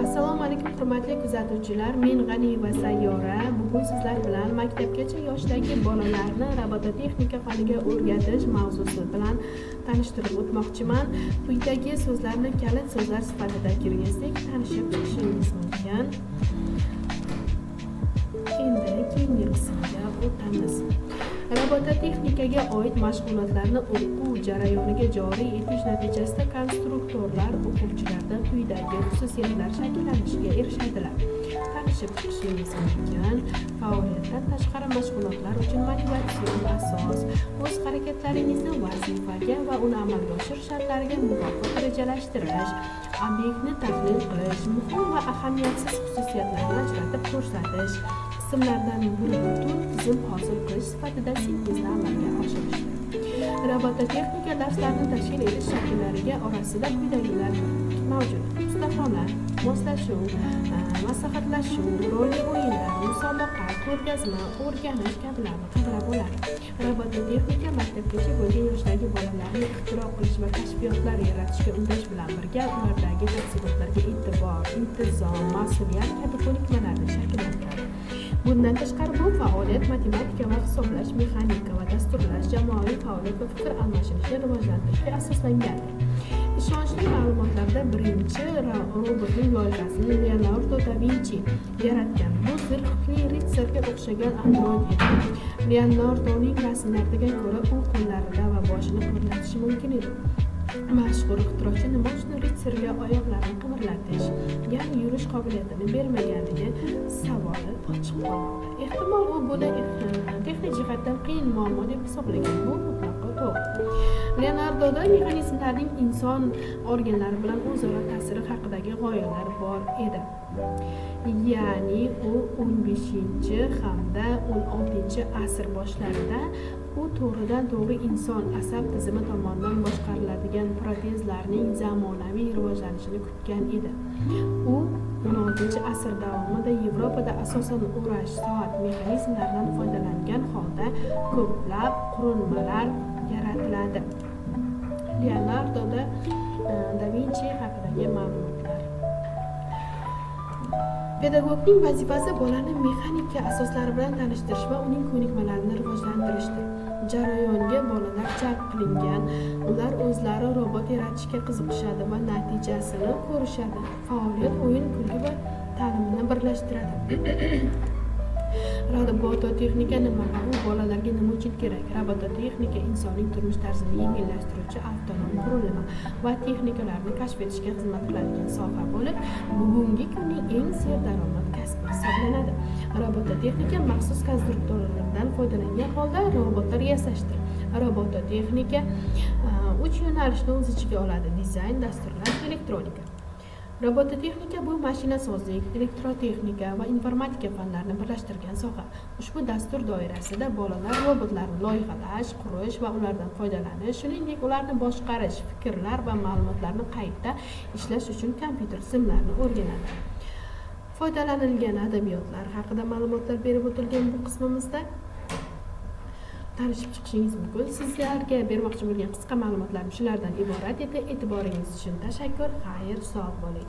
Assalomu alaykum hurmatli kuzatuvchilar, men G'aniyeva Sayyora. Bugun sizlar bilan maktabgacha yoshdagi bolalarni robototexnika faniga o'rgatish mavzusi bilan tanishtirib o'tmoqchiman. Quyidagi so'zlarni kalit so'zlar sifatida kirgizdik, tanishib chiqishingiz mumkin. Endi keyingi qismga o'tamiz. Robototexnikaga oid mashg'ulotlarni o'quv jarayoniga joriy etish natijasida konstruktorlar o'quvchilarda quyidagi xususiyatlar shakllanishiga erishadilar. Tanishib chiqishingiz mumkin. Faoliyatdan tashqari mashg'ulotlar uchun motivatsion asos, o'z harakatlaringizni vazifaga va uni amalga oshirish shartlariga muvofiq rejalashtirish, obyektni tahlil qilish, muhim va ahamiyatsiz xususiyatlarni ajratib ko'rsatish, qismlardan bir tizim hosil qilish sifatida sintezni amalga oshirishdir. Robototexnika darslarini tashkil etish shakllariga orasida quyidagilar mavjud: ustaxona, moslashuv, maslahatlashuv, rolli o'yinlar, musobaqa, ko'rgazma, o'rganish kabilarni qidirib oladi. Robototexnika maktabgacha bo'lgan yoshdagi bolalarni ixtiro qilish va kashfiyotlar yaratishga undash bilan birga ulardagi tafsilotlarga e'tibor, intizom, mas'uliyat kabi ko'nikmalarni shakllantiradi. Bundan tashqari bu faoliyat matematika va hisoblash, mexanika va dasturlash, jamoaviy faoliyat va fikr almashinishni rivojlantirishga asoslangandir. Ishonchli ma'lumotlarda birinchi robotning loyihasini Leonardo da Vinci yaratgan. Bu zirhli ritsarga o'xshagan android edi. Leonardoning rasmlariga ko'ra u qo'llarida va boshini ko'rsatishi mumkin edi. Mashhur ixtirochi nima uchun ritsarga oyoqlarini qimirlatish, ya'ni yurish qobiliyatini bermaganligi savoli ochiq qolmoqda. Ehtimol u buni texnik jihatdan qiyin muammo deb hisoblagan. Bu mutlaqo to'g'ri. Leonardoda mexanizmlarning inson organlari bilan o'zaro ta'siri haqidagi g'oyalar bor edi. Ya'ni u 15 hamda 16 asr boshlarida u to'g'ridan to'g'ri inson asab tizimi tomonidan boshqariladigan protezlarning zamonaviy rivojlanishini kutgan edi. U 16 asr davomida Yevropada asosan o'rash soat mexanizmlaridan foydalangan holda ko'plab qurilmalar yaratiladi. Leonardo da Vinci haqidagi ma'lumotlar. Pedagogning vazifasi bolani mexanika asoslari bilan tanishtirish va uning ko'nikmalarini rivojlantirishdir. Jarayonga bolalar jalb qilingan, ular o'zlari robot yaratishga qiziqishadi va natijasini ko'rishadi. Faoliyat o'yin, kulgi va ta'limni birlashtiradi. Robototexnika nima va u bolalarga nima uchun kerak? Robototexnika insonning turmush tarzini yengillashtiruvchi avtonom qurilma va texnikalarni kashf etishga xizmat qiladigan soha bo'lib, bugungi kunning eng serdaromad kasbi hisoblanadi. Robototexnika maxsus konstruktorlardan foydalangan holda robotlar yasashdir. Robototexnika 3 yo'nalishni o'z ichiga oladi: dizayn, dasturlash, elektronika. Robototexnika bu mashinasozlik, elektrotexnika va informatika fanlarini birlashtirgan soha. Ushbu dastur doirasida bolalar robotlarni loyihalash, qurish va ulardan foydalanish, shuningdek ularni boshqarish, fikrlar va ma'lumotlarni qayta ishlash uchun kompyuter tizimlarini o'rganadi. Foydalanilgan adabiyotlar haqida ma'lumotlar berib o'tilgan bu qismimizda tanishib chiqishingiz mumkin. Sizlarga bermoqchi bo'lgan qisqa ma'lumotlarim shulardan iborat edi. E'tiboringiz uchun tashakkur. Xayr, sog' bo'ling.